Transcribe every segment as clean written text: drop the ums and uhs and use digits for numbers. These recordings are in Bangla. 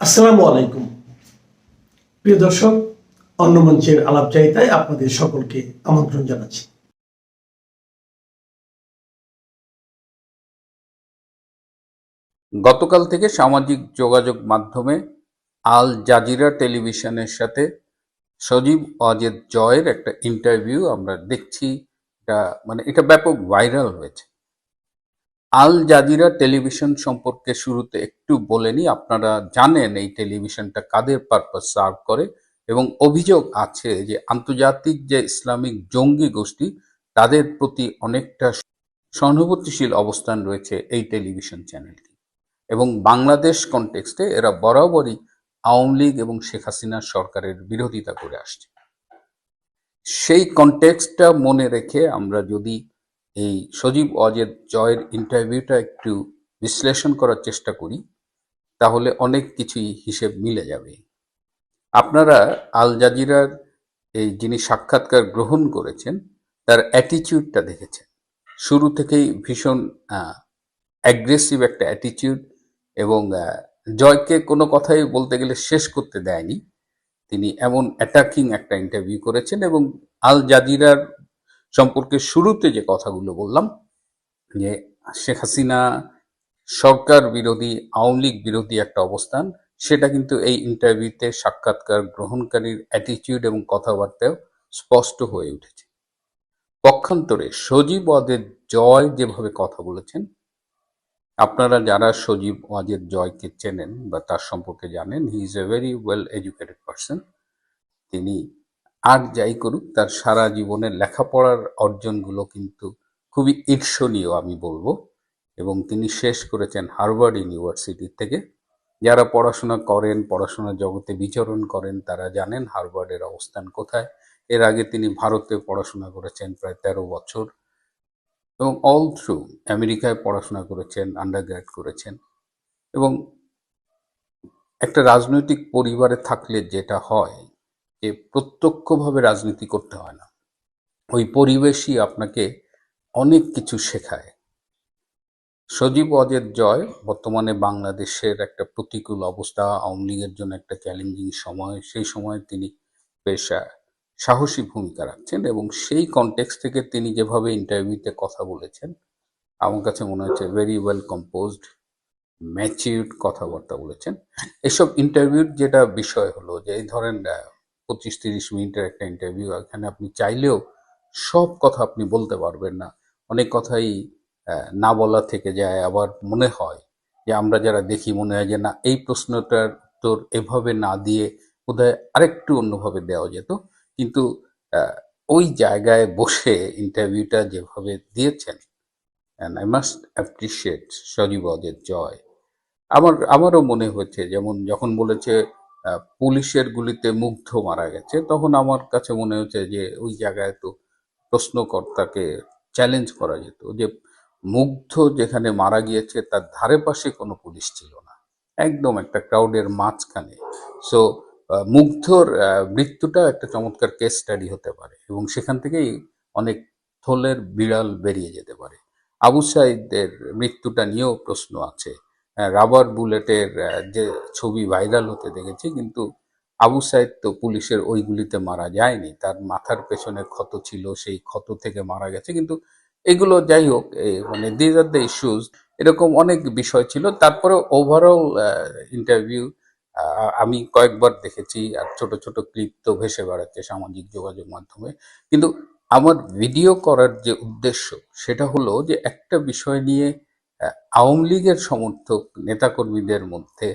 আসসালামু আলাইকুম প্রিয় দর্শক, অন্য মঞ্চের আলাপচারিতায় আপনাদের সকলকে আমন্ত্রণ জানাচ্ছি। গতকাল থেকে সামাজিক যোগাযোগ মাধ্যমে আল জাজিরা টেলিভিশনের সাথে সজীব ওয়াজেদ জয়ের একটা ইন্টারভিউ আমরা দেখছি। এটা ব্যাপক ভাইরাল হয়েছে। আল জাজিরা টেলিভিশন সম্পর্কে শুরুতে একটু বলে নিই। আপনারা জানেন এই টেলিভিশনটা কাদের পারপাস সার্ভ করে, এবং অভিযোগ আছে যে আন্তর্জাতিক যে ইসলামিক জঙ্গি গোষ্ঠী তাদের প্রতি অনেকটা সহানুভূতিশীল অবস্থান রয়েছে এই টেলিভিশন চ্যানেলটি, এবং বাংলাদেশ কনটেক্সটে এরা বরাবরই আওয়ামী লীগ এবং শেখ হাসিনার সরকারের বিরোধিতা করে আসছে। সেই কনটেক্সটটা মনে রেখে আমরা যদি এই সজীব ওয়াজেদ জয়ের ইন্টারভিউটা একটু বিশ্লেষণ করার চেষ্টা করি, তাহলে অনেক কিছুই হিসেব মিলে যাবে। আপনারা আল জাজিরার এই যিনি সাক্ষাৎকার গ্রহণ করেছেন তার অ্যাটিটিউডটা দেখেছেন। শুরু থেকেই ভীষণ অ্যাগ্রেসিভ একটা অ্যাটিটিউড, এবং জয়কে কোনো কথাই বলতে গেলে শেষ করতে দেয়নি। তিনি এমন অ্যাটাকিং একটা ইন্টারভিউ করেছেন, এবং আল জাজিরার সম্পর্কে শুরুতে যে কথাগুলো বললাম যে শেখ হাসিনা সরকার বিরোধী, আওয়ামী লীগ বিরোধী একটা অবস্থান, সেটা কিন্তু এই ইন্টারভিউতে সাক্ষাৎকার গ্রহণকারীর অ্যাটিটিউড এবং কথাবার্তায় স্পষ্ট হয়ে উঠেছে। পক্ষান্তরে সজীব ওয়াজেদ জয় যেভাবে কথা বলেছেন, আপনারা যারা সজীব ওয়াজেদ জয়কে চেনেন বা তার সম্পর্কে জানেন, he is a very well educated person. তিনি আর যাই করুক, তার সারা জীবনের লেখাপড়ার অর্জনগুলো কিন্তু খুবই ঈর্ষণীয় আমি বলবো, এবং তিনি শেষ করেছেন হার্ভার্ড ইউনিভার্সিটি থেকে। যারা পড়াশোনা করেন, পড়াশোনার জগতে বিচরণ করেন, তারা জানেন হার্ভার্ডের অবস্থান কোথায়। এর আগে তিনি ভারতে পড়াশোনা করেছেন প্রায় 13 বছর, এবং অল থ্রু আমেরিকায় পড়াশোনা করেছেন, আন্ডারগ্র্যাড করেছেন। এবং একটা রাজনৈতিক পরিবারে থাকলে যেটা হয় যে প্রত্যক্ষভাবে রাজনীতি করতে হয় না, ওই পরিবেশই আপনাকে অনেক কিছু শেখায়। সজীব ওয়াজেদ জয় বর্তমানে বাংলাদেশের একটা প্রতিকূল অবস্থা, আওয়ামী লীগের জন্য একটা চ্যালেঞ্জিং সময়, সেই সময় তিনি বেশ সাহসী ভূমিকা রাখছেন, এবং সেই কনটেক্সট থেকে তিনি যেভাবে ইন্টারভিউতে কথা বলেছেন, আমার কাছে মনে হচ্ছে ভেরি ওয়েল কম্পোজড, ম্যাচিউরড কথাবার্তা বলেছেন। এসব ইন্টারভিউর যেটা বিষয় হলো যে এই ধরেন 25-30 মিনিটের একটা ইন্টারভিউ, এখানে আপনি চাইলেও সব কথা আপনি বলতে পারবেন না। অনেক কথাই না বলা থেকে যায়। আবার মনে হয় যে আমরা যারা দেখি, মনে হয় যে না, এই প্রশ্নটার উত্তর এভাবে না দিয়ে বোধহয় আরেকটু অন্যভাবে দেওয়া যেত। কিন্তু আহ, ওই জায়গায় বসে ইন্টারভিউটা যেভাবে দিয়েছেন, and I must appreciate Sajeeb Wazed Joy. আমারও মনে হয়েছে, যেমন যখন বলেছে পুলিশের গুলিতে মুগ্ধ মারা গেছে, তখন আমার কাছে মনে হচ্ছে যে ওই জায়গায় তো প্রশ্নকর্তাকে চ্যালেঞ্জ করা যেত যে মুগ্ধ যেখানে মারা গিয়েছে তার ধারে পাশে কোনো পুলিশ ছিল না, একদম একটা ক্রাউডের মাঝখানে। সো মুগ্ধর মৃত্যুটা একটা চমৎকার কেস স্টাডি হতে পারে, এবং সেখান থেকেই অনেক থলের বিড়াল বেরিয়ে যেতে পারে। আবু সাইদের মৃত্যুটা নিয়েও প্রশ্ন আছে। রাবার বুলেটের যে ছবি ভাইরাল হতে দেখেছি, কিন্তু আবু সাইদ তো পুলিশের ওই গুলিতে মারা যায়নি, তার মাথার পেছনে ক্ষত ছিল, সেই ক্ষত থেকে মারা গেছে। কিন্তু এগুলো যাই হোক, মানে দিজ আর দ্য ইস্যুজ, এরকম অনেক বিষয় ছিল। তারপরে ওভারঅল ইন্টারভিউ আমি কয়েকবার দেখেছি, আর ছোট ছোট ক্লিপ তো ভেসে বেড়াচ্ছে সামাজিক যোগাযোগ মাধ্যমে। কিন্তু আমার ভিডিও করার যে উদ্দেশ্য, সেটা হলো যে একটা বিষয় নিয়ে আওয়ামী লীগের সমর্থক নেতাকর্মীদের মধ্যে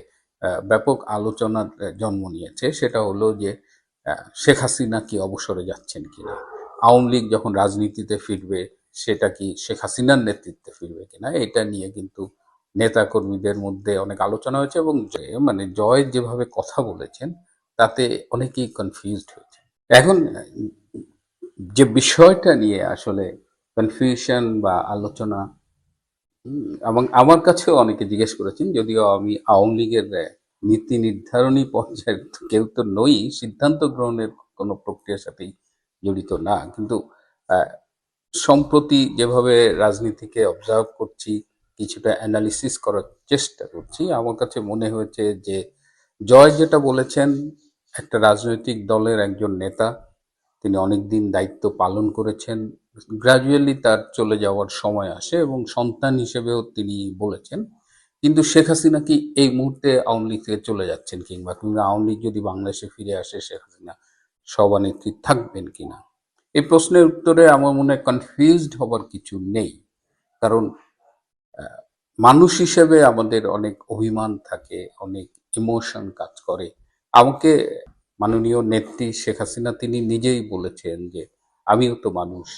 ব্যাপক আলোচনার জন্ম নিয়েছে। সেটা হলো যে শেখ হাসিনা কি অবসরে যাচ্ছেন কিনা, আওয়ামী লীগ যখন রাজনীতিতে ফিরবে সেটা কি শেখ হাসিনার নেতৃত্বে ফিরবে কিনা, এটা নিয়ে কিন্তু নেতাকর্মীদের মধ্যে অনেক আলোচনা হয়েছে। এবং মানে জয় যেভাবে কথা বলেছেন, তাতে অনেকেই কনফিউজড হয়েছে। এখন যে বিষয়টা নিয়ে আসলে কনফিউশন বা আলোচনা, এবং আমার কাছেও অনেকে জিজ্ঞেস করেছেন, যদিও আমি আওয়ামী লীগের নীতি নির্ধারণী পর্যায়ের কেউ তো নই, সিদ্ধান্ত গ্রহণের কোনো প্রক্রিয়ার সাথেই জড়িত না, কিন্তু আহ, সম্প্রতি যেভাবে রাজনীতিকে অবজার্ভ করছি, কিছুটা অ্যানালিসিস করার চেষ্টা করছি, আমার কাছে মনে হয়েছে যে জয় যেটা বলেছেন, একটা রাজনৈতিক দলের একজন নেতা, তিনি অনেকদিন দায়িত্ব পালন করেছেন, গ্রাজুয়ালি তার চলে যাওয়ার সময় আসে এবং সন্তান হিসেবেও তিনি বলেছেন। কিন্তু শেখ হাসিনা কি এই মুহূর্তে আওয়ামী লীগ থেকে চলে যাচ্ছেন কিংবা আওয়ামী লীগ যদি বাংলাদেশে ফিরে আসে শেখ হাসিনা সভানেত্রী থাকবেন কিনা, এই প্রশ্নের উত্তরে আমার মনে হয় কনফিউজড হবার কিছু নেই। কারণ মানুষ হিসেবে আমাদের অনেক অভিমান থাকে, অনেক ইমোশন কাজ করে। আমাকে মাননীয় নেত্রী শেখ হাসিনা তিনি নিজেই বলেছেন যে আমিও তো মানুষ,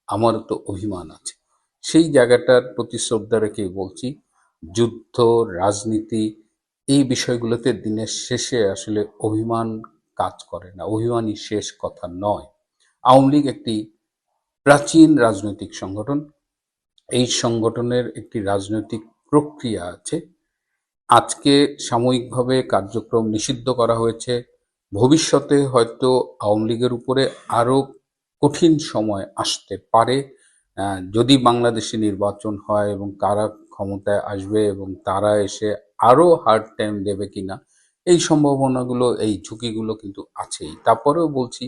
আমারও তো অভিমান আছে। সেই জায়গাটার প্রতি শ্রদ্ধা রেখেই বলছি, যুদ্ধ, রাজনীতি, এই বিষয়গুলোতে দিনের শেষে আসলে অভিমান কাজ করে না, অভিমানই শেষ কথা নয়। আওয়ামী লীগ একটি প্রাচীন রাজনৈতিক সংগঠন। এই সংগঠনের একটি রাজনৈতিক প্রক্রিয়া আছে। আজকে সাময়িকভাবে কার্যক্রম নিষিদ্ধ করা হয়েছে, ভবিষ্যতে হয়তো আওয়ামী লীগের উপরে আরো কঠিন সময় আসতে পারে। যদি বাংলাদেশে নির্বাচন হয় এবং কারা ক্ষমতায় আসবে এবং তারা এসে আরো হার্ড টাইম দেবে কিনা, এই সম্ভাবনাগুলো, এই ঝুঁকিগুলো কিন্তু আছেই। তারপরেও বলছি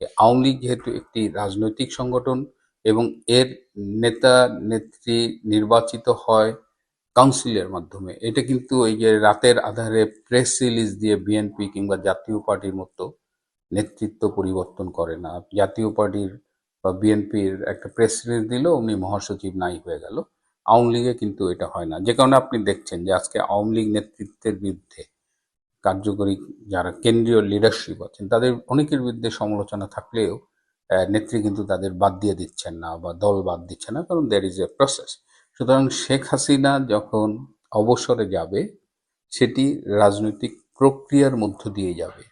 যে আওয়ামী লীগ যেহেতু একটি রাজনৈতিক সংগঠন এবং এর নেতা নেত্রী নির্বাচিত হয় কাউন্সিলের মাধ্যমে, এটা কিন্তু এই যে রাতের আধারে প্রেস রিলিজ দিয়ে বিএনপি কিংবা জাতীয় পার্টির মতো নেতৃত্ব পরিবর্তন করে না। জাতীয় পার্টির বা বিএনপির একটা প্রেস রিলিজ দিল, উনি মহাসচিব নাই হয়ে গেল। আওয়ামী লীগে কিন্তু এটা হয় না, যে কারণে আপনি দেখছেন যে আজকে আওয়ামী লীগ নেতৃত্বের বিরুদ্ধে কার্যকরী যারা কেন্দ্রীয় লিডারশিপ আছেন তাদের অনেকের বিরুদ্ধে সমালোচনা থাকলেও নেত্রী কিন্তু তাদের বাদ দিয়ে দিচ্ছেন না বা দল বাদ দিচ্ছে না, কারণ দ্যার ইজ এ প্রসেস। সুতরাং শেখ হাসিনা যখন অবসরে যাবে, সেটি রাজনৈতিক প্রক্রিয়ার মধ্য দিয়ে যাবে।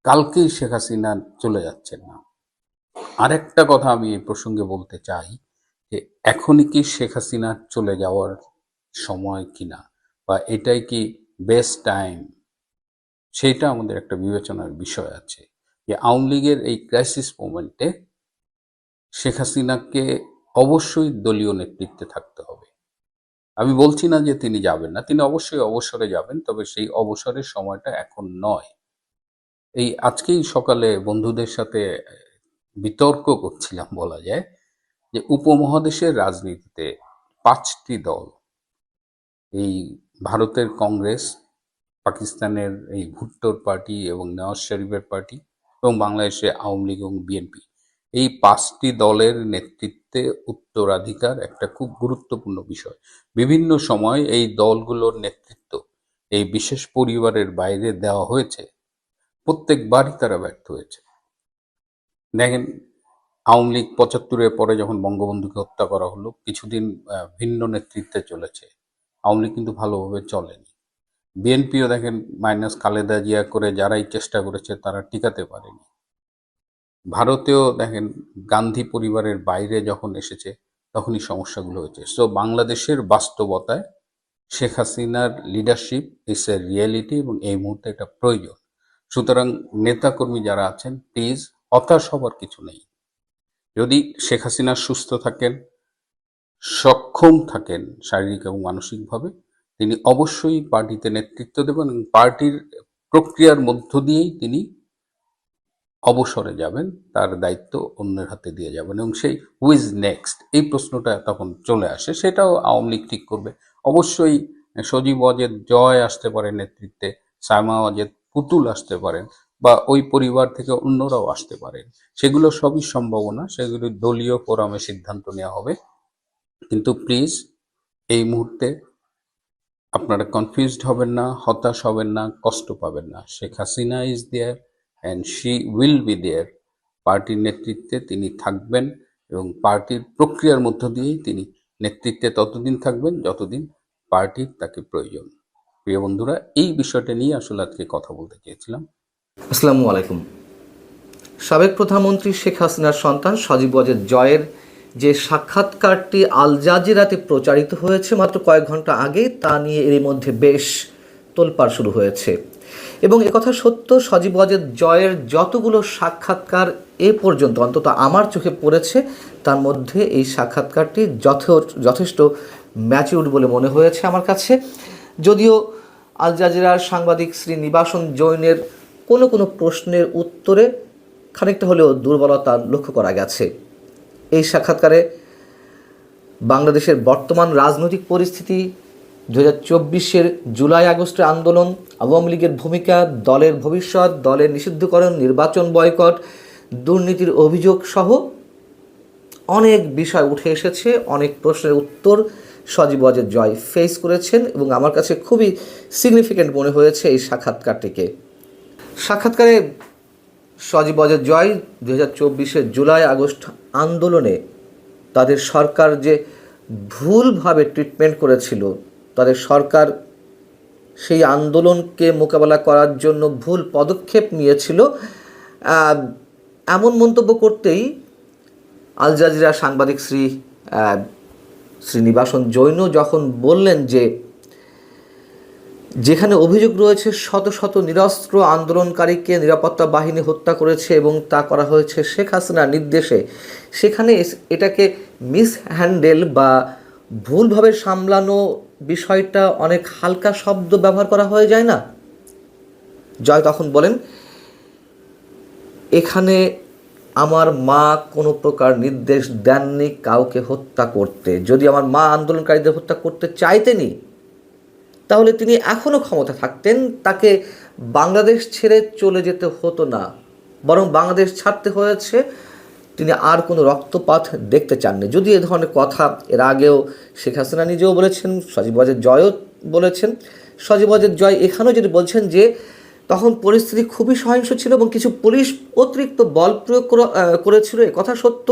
কালকেই শেখ হাসিনা চলে যাচ্ছেন না। আরেকটা কথা আমি এই প্রসঙ্গে বলতে চাই যে এখনই কি শেখ হাসিনা চলে যাওয়ার সময় কিনা, বা এটাই কি বেস্ট টাইম, সেইটা আমাদের একটা বিবেচনার বিষয় আছে। যে আওয়ামী লীগের এই ক্রাইসিস মোমেন্টে শেখ হাসিনাকে অবশ্যই দলীয় নেতৃত্বে থাকতে হবে। আমি বলছি না যে তিনি যাবেন না, তিনি অবশ্যই অবসরে যাবেন, তবে সেই অবসরের সময়টা এখন নয়। এই আজকেই সকালে বন্ধুদের সাথে বিতর্ক করছিলাম বলা যায়, যে উপমহাদেশের রাজনীতিতে 5টি দল, এই ভারতের কংগ্রেস, পাকিস্তানের এই ভুট্টোর পার্টি এবং নওয়াজ শরীফের পার্টি এবং বাংলাদেশে আওয়ামী লীগ এবং বিএনপি, এই 5টি দলের নেতৃত্বে উত্তরাধিকার একটা খুব গুরুত্বপূর্ণ বিষয়। বিভিন্ন সময় এই দলগুলোর নেতৃত্ব এই বিশেষ পরিবারের বাইরে দেওয়া হয়েছে, প্রত্যেকবারই তারা ব্যর্থ হয়েছে। দেখেন, আওয়ামী লীগ 75-এর পরে যখন বঙ্গবন্ধুকে হত্যা করা হলো, কিছুদিন ভিন্ন নেতৃত্বে চলেছে, আওয়ামী লীগ কিন্তু ভালোভাবে চলেনি। বিএনপিও দেখেন মাইনাস খালেদা জিয়া করে যারাই চেষ্টা করেছে তারা টিকাতে পারেনি। ভারতেও দেখেন গান্ধী পরিবারের বাইরে যখন এসেছে তখনই সমস্যাগুলো হয়েছে। সো বাংলাদেশের বাস্তবতায় শেখ হাসিনার লিডারশিপ ইজ এ রিয়েলিটি এবং এই মুহূর্তে এটা প্রয়োজন। সুতরাং নেতাকর্মী যারা আছেন, প্লিজ হতাশ হবার কিছু নেই। যদি শেখ হাসিনা সুস্থ থাকেন, সক্ষম থাকেন শারীরিক এবং মানসিকভাবে, তিনি অবশ্যই পার্টিতে নেতৃত্ব দেবেন এবং পার্টির প্রক্রিয়ার মধ্য দিয়েই তিনি অবসরে যাবেন, তার দায়িত্ব অন্যের হাতে দিয়ে যাবেন এবং সেই হু ইজ নেক্সট, এই প্রশ্নটা তখন চলে আসে, সেটাও আওয়ামী লীগ ঠিক করবে। অবশ্যই সজীব ওয়াজেদ জয় আসতে পারে নেতৃত্বে, সায়মা ওয়াজেদ পুতুল আসতে পারেন, বা ওই পরিবার থেকে অন্যরাও আসতে পারেন। সেগুলো সবই সম্ভাবনা, সেগুলো দলীয় ফোরামে সিদ্ধান্ত নেওয়া হবে। কিন্তু প্লিজ এই মুহূর্তে আপনারা কনফিউজড হবেন না, হতাশ হবেন না, কষ্ট পাবেন না। Sheikh Hasina is there and she will be there. পার্টির নেতৃত্বে তিনি থাকবেন এবং পার্টির প্রক্রিয়ার মধ্য দিয়েই তিনি নেতৃত্বে ততদিন থাকবেন যতদিন পার্টির তাকে প্রয়োজন। প্রিয় বন্ধুরা, এই বিষয়টা নিয়ে আসলে আজকে কথা বলতে চেয়েছিলাম। আসসালামু আলাইকুম। সাবেক প্রধানমন্ত্রী শেখ হাসিনার সন্তান সজীব ওয়াজেদ জয়ের যে সাক্ষাৎকারটি আল জাজিরাতে প্রচারিত হয়েছে মাত্র কয়েক ঘন্টা আগে, তা নিয়ে এরই মধ্যে বেশ তোলপাড় শুরু হয়েছে। এবং একথা সত্য, সজীব ওয়াজেদ জয়ের যতগুলো সাক্ষাৎকার এ পর্যন্ত অন্তত আমার চোখে পড়েছে, তার মধ্যে এই সাক্ষাৎকারটি যথেষ্ট ম্যাচিউরড বলে মনে হয়েছে আমার কাছে। যদিও আল জাজিরার সাংবাদিক শ্রী নিবাসন জৈনের কোনো কোনো প্রশ্নের উত্তরে খানিকটা হলেও দুর্বলতা লক্ষ্য করা গেছে। এই সাক্ষাৎকারে বাংলাদেশের বর্তমান রাজনৈতিক পরিস্থিতি, 2024-এর জুলাই আগস্টের আন্দোলন, আওয়ামী লীগের ভূমিকা, দলের ভবিষ্যৎ, দলের নিষিদ্ধকরণ, নির্বাচন বয়কট, দুর্নীতির অভিযোগ সহ অনেক বিষয় উঠে এসেছে। অনেক প্রশ্নের উত্তর সজীব ওয়াজেদ জয় ফেস করেছেন এবং আমার কাছে খুবই সিগনিফিক্যান্ট মনে হয়েছে এই সাক্ষাৎকারটিকে। সাক্ষাৎকারে সজীব ওয়াজেদ জয় 2024-এর জুলাই আগস্ট আন্দোলনে তাদের সরকার যে ভুলভাবে ট্রিটমেন্ট করেছিল, তাদের সরকার সেই আন্দোলনকে মোকাবেলা করার জন্য ভুল পদক্ষেপ নিয়েছিল, এমন মন্তব্য করতেই আল জাজিরা সাংবাদিক শ্রী নিবাসন জৈন যখন বললেন যে যেখানে অভিযোগ রয়েছে শত শত নিরস্ত্র আন্দোলনকারীকে নিরাপত্তা বাহিনী হত্যা করেছে এবং তা করা হয়েছে শেখ হাসিনার নির্দেশে, সেখানে এটাকে মিসহ্যান্ডেল বা ভুলভাবে সামলানো বিষয়টা অনেক হালকা শব্দ ব্যবহার করা হয়ে যায় না? জয় তখন বলেন, এখানে আমার মা কোনো প্রকার নির্দেশ দেননি কাউকে হত্যা করতে। যদি আমার মা আন্দোলনকারীদের হত্যা করতে চাইতেনি তাহলে তিনি এখনও ক্ষমতা থাকতেন, তাকে বাংলাদেশ ছেড়ে চলে যেতে হতো না, বরং বাংলাদেশ ছাড়তে হয়েছে। তিনি আর কোনো রক্তপাত দেখতে চাননি। যদি এ ধরনের কথা এর আগেও শেখ হাসিনা নিজেও বলেছেন, সজীব ওয়াজেদ জয়ও বলেছেন। সজীব ওয়াজেদ জয় এখানেও যদি বলছেন যে তখন পরিস্থিতি খুবই সহিংস ছিল এবং কিছু পুলিশ অতিরিক্ত বল প্রয়োগ করেছিল, এ কথা সত্য।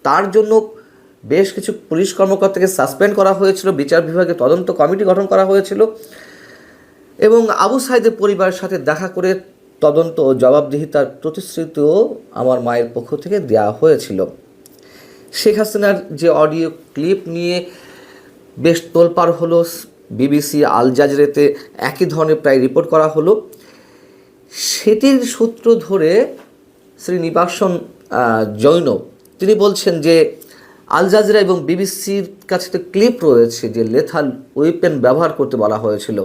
তার জন্য বেশ কিছু পুলিশ কর্মকর্তাকে সাসপেন্ড করা হয়েছিল, বিচার বিভাগে তদন্ত কমিটি গঠন করা হয়েছিল এবং আবু সাইদের পরিবারের সাথে দেখা করে তদন্ত ও জবাবদিহিতার প্রতিশ্রুতিও আমার মায়ের পক্ষ থেকে দেওয়া হয়েছিল। শেখ হাসিনার যে অডিও ক্লিপ নিয়ে বেশ তোলপাড় হলো, বিবিসি, আল জাজিরাতে একই ধরনের প্রায় রিপোর্ট করা হলো, সেটির সূত্র ধরে শ্রী নিবাসন জৈন তিনি বলছেন যে আল জাজিরা এবং বিবিসির কাছে তো ক্লিপ রয়েছে যে লেথাল ওয়েপেন ব্যবহার করতে বলা হয়েছিল।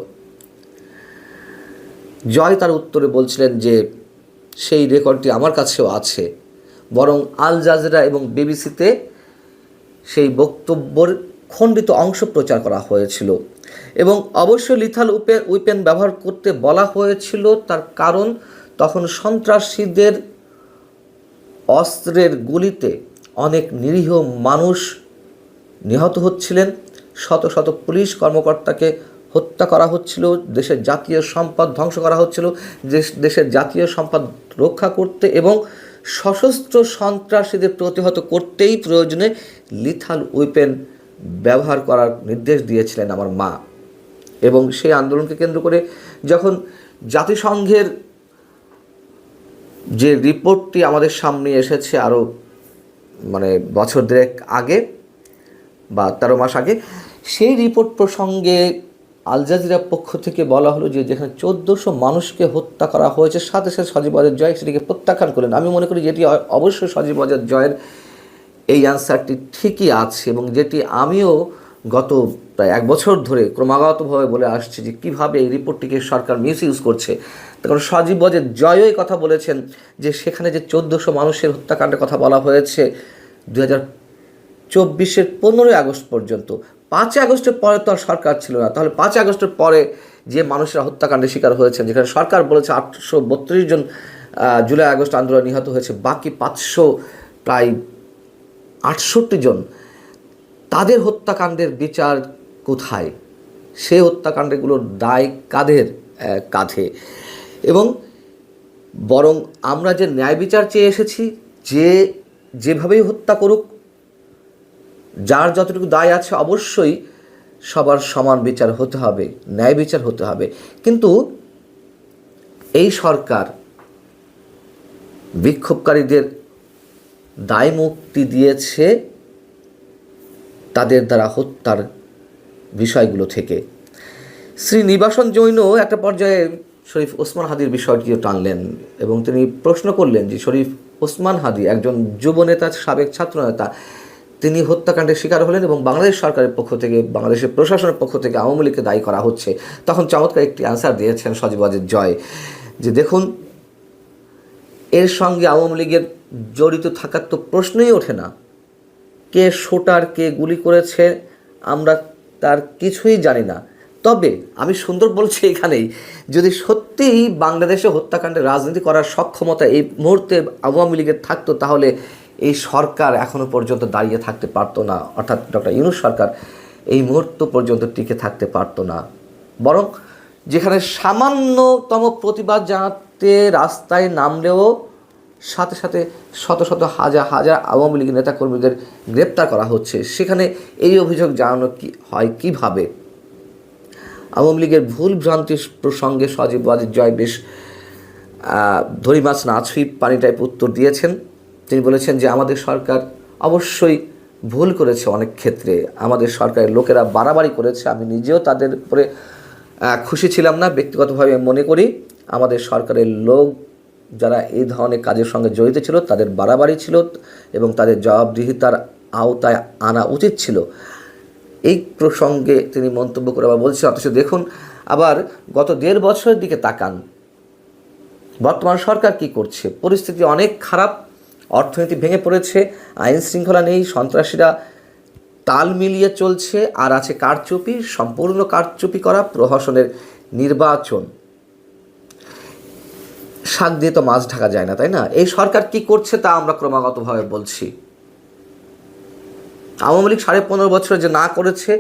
জয় তার উত্তরে বলছিলেন যে সেই রেকর্ডটি আমার কাছেও আছে, বরং আল জাজিরা এবং বিবিসিতে সেই বক্তব্যের খণ্ডিত অংশ প্রচার করা হয়েছিল এবং অবশ্যই লিথাল ওয়েপেন ব্যবহার করতে বলা হয়েছিল। তার কারণ তখন সন্ত্রাসীদের অস্ত্রের গুলিতে অনেক নিরীহ মানুষ নিহত হচ্ছিলেন, শত শত পুলিশ কর্মকর্তাকে হত্যা করা হচ্ছিল, দেশের জাতীয় সম্পদ ধ্বংস করা হচ্ছিল। দেশের জাতীয় সম্পদ রক্ষা করতে এবং সশস্ত্র সন্ত্রাসীদের প্রতিহত করতেই প্রয়োজনে লিথাল ওয়েপেন ব্যবহার করার নির্দেশ দিয়েছিলেন আমার মা। এবং সেই আন্দোলনকে কেন্দ্র করে যখন জাতিসংঘের যে রিপোর্টটি আমাদের সামনে এসেছে আরও বছর দেড়েক আগে বা 13 মাস আগে, সেই রিপোর্ট প্রসঙ্গে আল জাজিরার পক্ষ থেকে বলা হলো যে যেখানে 1400 মানুষকে হত্যা করা হয়েছে, সাথে সাথে সজীব ওয়াজেদ জয় সেটিকে প্রত্যাখ্যান করলেন। আমি মনে করি যেটি অবশ্যই সজীব ওয়াজেদ জয়ের এই অ্যান্সারটি ঠিকই আছে এবং যেটি আমিও গত প্রায় 1 বছর ধরে ক্রমাগতভাবে বলে আসছি যে কীভাবে এই রিপোর্টটিকে সরকার মিসইউজ করছে। তখন সজীব ওয়াজেদ জয়ও এই কথা বলেছেন যে সেখানে যে 1400 মানুষের হত্যাকাণ্ডের কথা বলা হয়েছে 2024-এর 15 আগস্ট পর্যন্ত, 5 আগস্টের পরে তো আর সরকার ছিল না, তাহলে 5 আগস্টের পরে যে মানুষেরা হত্যাকাণ্ডের শিকার হয়েছেন, যেখানে সরকার বলেছে 832 জন জুলাই আগস্ট আন্দোলনে নিহত হয়েছে, বাকি 500 প্রায় 68 জন, তাদের হত্যাকাণ্ডের বিচার কোথায়? সেই হত্যাকাণ্ডগুলোর দায় কাদের কাঁধে? এবং বরং আমরা যে ন্যায় বিচার চেয়ে এসেছি, যেভাবেই হত্যা করুক, যার যতটুকু দায় আছে অবশ্যই সবার সমান বিচার হতে হবে, ন্যায় বিচার হতে হবে। কিন্তু এই সরকার বিক্ষোভকারীদের দায় মুক্তি দিয়েছে তাদের দ্বারা হত্যার বিষয়গুলো থেকে। শ্রী নিবাসন জৈন একটা পর্যায়ে শরীফ ওসমান হাদির বিষয়টিও টানলেন এবং তিনি প্রশ্ন করলেন যে শরীফ ওসমান হাদি একজন যুবনেতা, সাবেক ছাত্রনেতা, তিনি হত্যাকাণ্ডের শিকার হলেন এবং বাংলাদেশ সরকারের পক্ষ থেকে, বাংলাদেশের প্রশাসনের পক্ষ থেকে আওয়ামী লীগকে দায়ী করা হচ্ছে, তখন চমৎকার একটি অ্যান্সার দিয়েছেন সজীব ওয়াজেদ জয় যে দেখুন, এর সঙ্গে আওয়ামী লীগের জড়িত থাকার তো প্রশ্নই ওঠে না। কে শুটার, কে গুলি করেছে আমরা তার কিছুই জানি না। তবে আমি সুন্দর বলছি এখানেই, যদি সত্যিই বাংলাদেশে হত্যাকাণ্ডের রাজনীতি করার সক্ষমতা এই মুহূর্তে আওয়ামী লীগের থাকতো, তাহলে এই সরকার এখনো পর্যন্ত দাঁড়িয়ে থাকতে পারতো না, অর্থাৎ ডক্টর ইউনূস সরকার এই মুহূর্ত পর্যন্ত টিকে থাকতে পারতো না। বরং যেখানে সামান্যতম প্রতিবাদ জানাতে রাস্তায় নামলেও সাথে সাথে শত শত হাজার হাজার আওয়ামী লীগ নেতাকর্মীদের গ্রেপ্তার করা হচ্ছে, সেখানে এই অভিযোগ জানানো হয় কিভাবে? আওয়ামী লীগের ভুল ভ্রান্তির প্রসঙ্গে সজীব ওয়াজেদ জয় বেশ ধরি মাছ না ছুঁই পানি টাইপ উত্তর দিয়েছেন। তিনি বলেছেন যে আমাদের সরকার অবশ্যই ভুল করেছে, অনেক ক্ষেত্রে আমাদের সরকারের লোকেরা বাড়াবাড়ি করেছে। আমি নিজেও তাদের উপরে খুশি ছিলাম না, ব্যক্তিগতভাবে মনে করি আমাদের সরকারের লোক যারা এই ধরনের কাজের সঙ্গে জড়িত ছিল তাদের বাড়াবাড়ি ছিল এবং তাদের জবাবদিহিতার আওতায় আনা উচিত ছিল। এই প্রসঙ্গে তিনি মন্তব্য করে আবার বলছেন, অথচ দেখুন আবার গত 1.5 বছরের দিকে তাকান, বর্তমান সরকার কি করছে। পরিস্থিতি অনেক খারাপ, অর্থনীতি ভেঙে পড়েছে, আইন শৃঙ্খলা নেই, সন্ত্রাসীরা তাল মিলিয়ে চলছে, আর আছে কারচুপি, সম্পূর্ণ কারচুপি করা প্রহসনের নির্বাচন। শাক দিয়ে তো মাছ ঢাকা যায় না, তাই না? এই সরকার কি করছে তা আমরা ক্রমাগতভাবে বলছি। আওয়ামী লীগ 15.5 বছরে যে না করেছে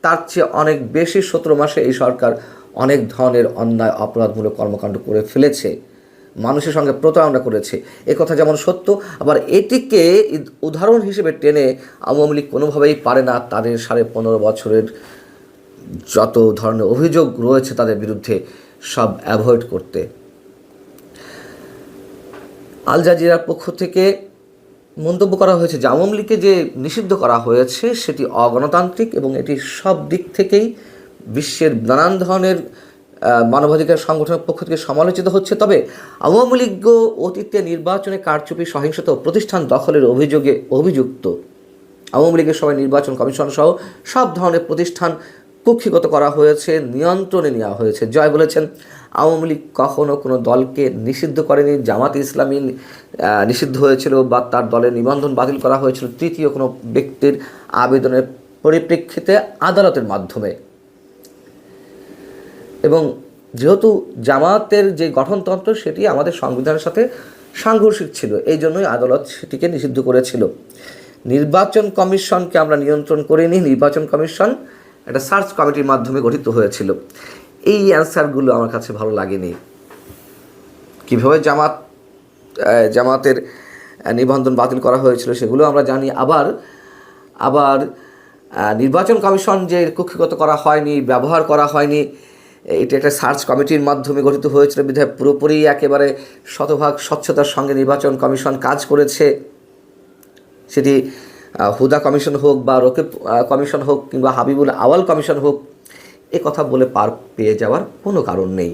তার চেয়ে অনেক বেশি 17 মাসে এই সরকার অনেক ধরনের অন্যায় অপরাধমূলক কর্মকাণ্ড করে ফেলেছে, মানুষের সঙ্গে প্রতারণা করেছে। একথা যেমন সত্য, আবার এটিকে উদাহরণ হিসেবে টেনে আওয়ামী লীগ কোনোভাবেই পারে না তাদের 15.5 বছরের যত ধরনের অভিযোগ রয়েছে তাদের বিরুদ্ধে সব অ্যাভয়েড করতে। আল জাজিরার পক্ষ থেকে মন্তব্য করা হয়েছে যে আওয়ামী লীগকে যে নিষিদ্ধ করা হয়েছে সেটি অগণতান্ত্রিক এবং এটি সব দিক থেকেই বিশ্বের নানান ধরনের মানবাধিকার সংগঠনের পক্ষ থেকে সমালোচিত হচ্ছে। তবে আওয়ামী লীগ অতীতে নির্বাচনে কারচুপি, সহিংসতা ও প্রতিষ্ঠান দখলের অভিযোগে অভিযুক্ত। আওয়ামী লীগের সময় নির্বাচন কমিশন সহ সব ধরনের প্রতিষ্ঠান কুক্ষিগত করা হয়েছে, নিয়ন্ত্রণে নেওয়া হয়েছে। জয় বলেছেন, আওয়ামী লীগ কখনও কোনো দলকে নিষিদ্ধ করেনি। জামাত ইসলামী নিষিদ্ধ হয়েছিল বা তার দলের নিবন্ধন বাতিল করা হয়েছিল তৃতীয় কোনো ব্যক্তির আবেদনের পরিপ্রেক্ষিতে আদালতের মাধ্যমে। এবং যেহেতু জামাতের যে গঠনতন্ত্র সেটি আমাদের সংবিধানের সাথে সাংঘর্ষিক ছিল, এই জন্যই আদালত সেটিকে নিষিদ্ধ করেছিল। নির্বাচন কমিশনকে আমরা নিয়ন্ত্রণ করিনি, নির্বাচন কমিশন একটা সার্চ কমিটির মাধ্যমে গঠিত হয়েছিল। এই অ্যান্সারগুলো আমার কাছে ভালো লাগেনি। কীভাবে জামাতের নিবন্ধন বাতিল করা হয়েছিল সেগুলো আমরা জানি। আবার নির্বাচন কমিশন যে কক্ষিগত করা হয়নি, ব্যবহার করা হয়নি, এটি একটা সার্চ কমিটির মাধ্যমে গঠিত হয়েছিল বিধায় পুরোপুরি একেবারে শতভাগ স্বচ্ছতার সঙ্গে নির্বাচন কমিশন কাজ করেছে। সেটি হুদা কমিশন হোক বা রকিব কমিশন হোক কিংবা হাবিবুল আওয়াল কমিশন হোক, এ কথা বলে পার পেয়ে যাওয়ার কোনো কারণ নেই।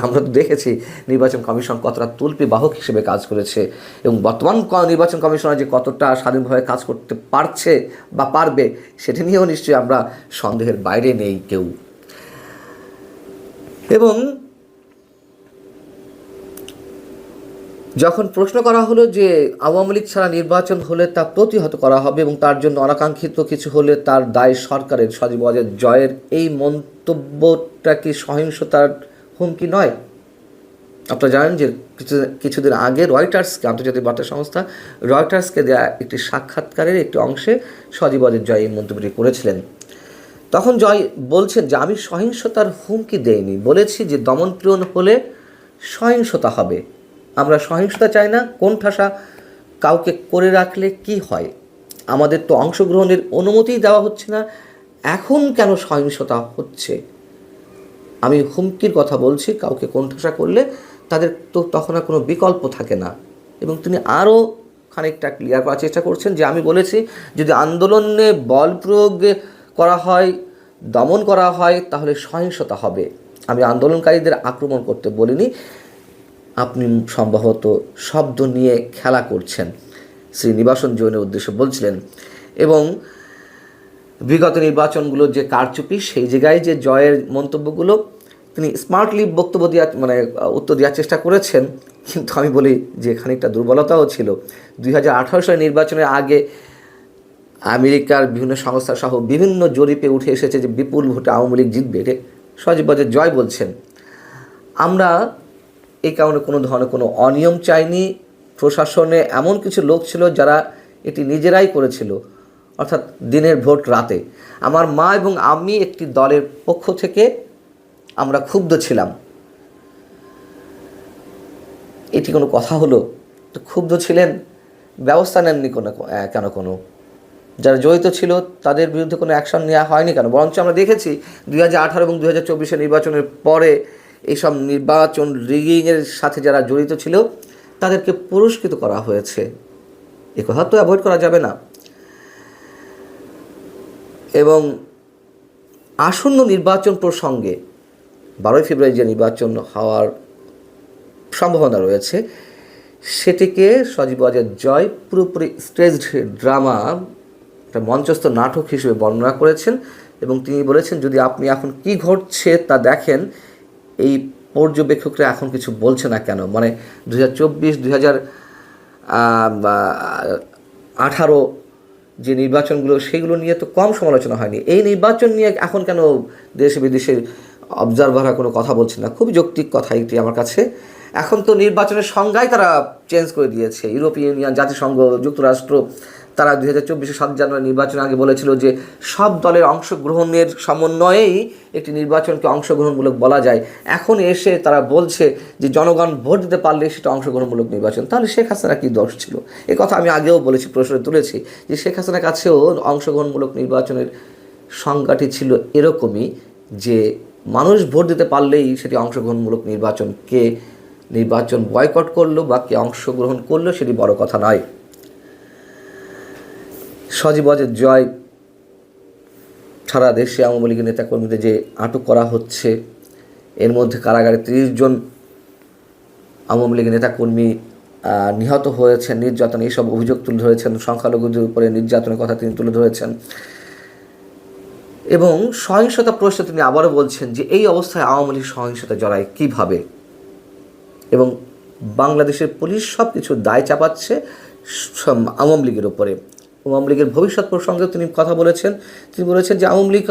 আমরা তো দেখেছি নির্বাচন কমিশন কতটা তুলপি বাহক হিসেবে কাজ করেছে এবং বর্তমান নির্বাচন কমিশনার যে কতটা স্বাধীনভাবে কাজ করতে পারছে বা পারবে সেটা নিয়েও নিশ্চয়ই আমরা সন্দেহের বাইরে নেই কেউ। এবং যখন প্রশ্ন করা হলো যে আওয়ামী লীগ ছাড়া নির্বাচন হলে তা প্রতিহত করা হবে এবং তার জন্য অনাকাঙ্ক্ষিত কিছু হলে তার দায় সরকারের, সজীব ওয়াজেদ জয়ের এই মন্তব্যটা কি সহিংসতার হুমকি নয়? আপনারা জানেন যে কিছুদিন আগে রয়টার্সকে, আন্তর্জাতিক বার্তা সংস্থা রয়টার্সকে দেওয়া একটি সাক্ষাৎকারের একটি অংশে সজীব ওয়াজেদ জয় এই মন্তব্যটি করেছিলেন। তখন জয় বলছেন যে আমি সহিংসতার হুমকি দেইনি, বলেছি যে দমনপীড়ন হলে সহিংসতা হবে। আমরা সহিংসতা চাই না। কোণঠাসা কাউকে করে রাখলে কি হয়? আমাদের তো অংশগ্রহণের অনুমতিই দেওয়া হচ্ছে না, এখন কেন সহিংসতা হচ্ছে? আমি হুমকির কথা বলছি, কাউকে কোণঠাসা করলে তাদের তো তখন আর কোনো বিকল্প থাকে না। এবং তিনি আরও খানিকটা ক্লিয়ার করার চেষ্টা করছেন যে আমি বলেছি যদি আন্দোলনে বল প্রয়োগ করা হয়, দমন করা হয়, তাহলে সহিংসতা হবে। আমি আন্দোলনকারীদের আক্রমণ করতে বলিনি। আপনি সম্ভবত শব্দ নিয়ে খেলা করছেন। শ্রীনিবাসন জৈনের উদ্দেশ্যে বলছিলেন। এবং বিগত নির্বাচনগুলোর যে কারচুপি, সেই জায়গায় যে জয়ের মন্তব্যগুলো তিনি স্মার্টলি বক্তব্য দেওয়ার উত্তর দেওয়ার চেষ্টা করেছেন। কিন্তু আমি বলি যে খানিকটা দুর্বলতাও ছিল। 2018 সালের নির্বাচনের আগে আমেরিকার বিভিন্ন সংস্থা সহ বিভিন্ন জরিপে উঠে এসেছে যে বিপুল ভোটে আওয়ামী লীগ জিতবে। এটা সজীব ওয়াজেদ জয় বলছেন। আমরা এই কারণে কোনো ধরনের কোনো অনিয়ম চাইনি। প্রশাসনে এমন কিছু লোক ছিল যারা এটি নিজেরাই করেছিল, অর্থাৎ দিনের ভোট রাতে। আমার মা এবং আমি একটি দলের পক্ষ থেকে আমরা ক্ষুব্ধ ছিলাম। এটি কোনো কথা হলো? তো ক্ষুব্ধ ছিলেন, ব্যবস্থা নেননি কেন? কোনো যারা জড়িত ছিল তাদের বিরুদ্ধে কোনো অ্যাকশন নেওয়া হয়নি কেন? বরঞ্চ আমরা দেখেছি 2018 এবং 2024 নির্বাচনের পরে এইসব নির্বাচন রিগিংয়ের সাথে যারা জড়িত ছিল তাদেরকে পুরস্কৃত করা হয়েছে। এ কথা তো অ্যাভয়েড করা যাবে না। এবং আসন্ন নির্বাচন প্রসঙ্গে 12 ফেব্রুয়ারি যে নির্বাচন হওয়ার সম্ভাবনা রয়েছে, সেটিকে সজীব ওয়াজেদ জয় পুরোপুরি স্টেজড ড্রামা, একটা মঞ্চস্থ নাটক হিসেবে বর্ণনা করেছেন। এবং তিনি বলেছেন, যদি আপনি এখন কি ঘটছে তা দেখেন, এই পর্যবেক্ষকরা এখন কিছু বলছে না কেন? মানে 2024-2018 যে নির্বাচনগুলো, সেগুলো নিয়ে তো কম সমালোচনা হয়নি। এই নির্বাচন নিয়ে এখন কেন দেশে বিদেশে অবজারভাররা কোনো কথা বলছে না? খুব যৌক্তিক কথা এটি আমার কাছে। এখন তো নির্বাচনের সংজ্ঞাই তারা চেঞ্জ করে দিয়েছে। ইউরোপীয় ইউনিয়ন, জাতিসংঘ, যুক্তরাষ্ট্র তারা 2024 7 জানুয়ারি নির্বাচনের আগে বলেছিল যে সব দলের অংশগ্রহণের সমন্বয়েই একটি নির্বাচনকে অংশগ্রহণমূলক বলা যায়। এখন এসে তারা বলছে যে জনগণ ভোট দিতে পারলে সেটা অংশগ্রহণমূলক নির্বাচন। তাহলে শেখ হাসিনা কী দোষ ছিল? এ কথা আমি আগেও বলেছি, প্রশ্নে তুলেছি যে শেখ হাসিনার কাছেও অংশগ্রহণমূলক নির্বাচনের সংজ্ঞাটি ছিল এরকমই, যে মানুষ ভোট দিতে পারলেই সেটি অংশগ্রহণমূলক নির্বাচন। কে নির্বাচন বয়কট করলো বা কে অংশগ্রহণ করলো সেটি বড় কথা নয়। সজীব ওয়াজেদ জয় সারা দেশে আওয়ামী লীগের নেতাকর্মীদের যে আটক করা হচ্ছে, এর মধ্যে কারাগারে 30 জন আওয়ামী লীগের নেতাকর্মী নিহত হয়েছেন, নির্যাতন, এইসব অভিযোগ তুলে ধরেছেন। সংখ্যালঘুদের উপরে নির্যাতনের কথা তিনি তুলে ধরেছেন। এবং সহিংসতা প্রশ্নে তিনি আবারও বলছেন যে এই অবস্থায় আওয়ামী লীগ সহিংসতা জড়ায় কীভাবে, এবং বাংলাদেশের পুলিশ সব কিছুর দায় চাপাচ্ছে আওয়ামী লীগের উপরে। আওয়ামী লীগের ভবিষ্যৎ প্রসঙ্গেও তিনি কথা বলেছেন। তিনি বলেছেন যে আওয়ামী লীগ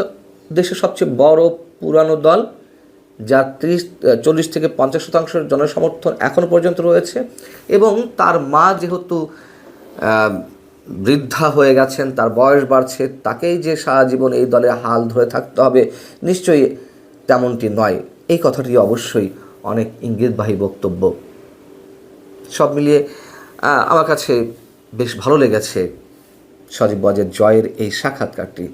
দেশের সবচেয়ে বড় পুরানো দল, যার 40 থেকে 50% জনসমর্থন এখনও পর্যন্ত রয়েছে। এবং তার মা যেহেতু বৃদ্ধা হয়ে গেছেন, তার বয়স বাড়ছে, তাকেই যে সারা জীবন এই দলে হাল ধরে থাকতে হবে, নিশ্চয়ই তেমনটি নয়। এই কথাটি অবশ্যই অনেক ইঙ্গিতবাহী বক্তব্য। সব মিলিয়ে আমার কাছে বেশ ভালো লেগেছে সজীব ওয়াজেদ জয়ের এই সাক্ষাৎকারটি।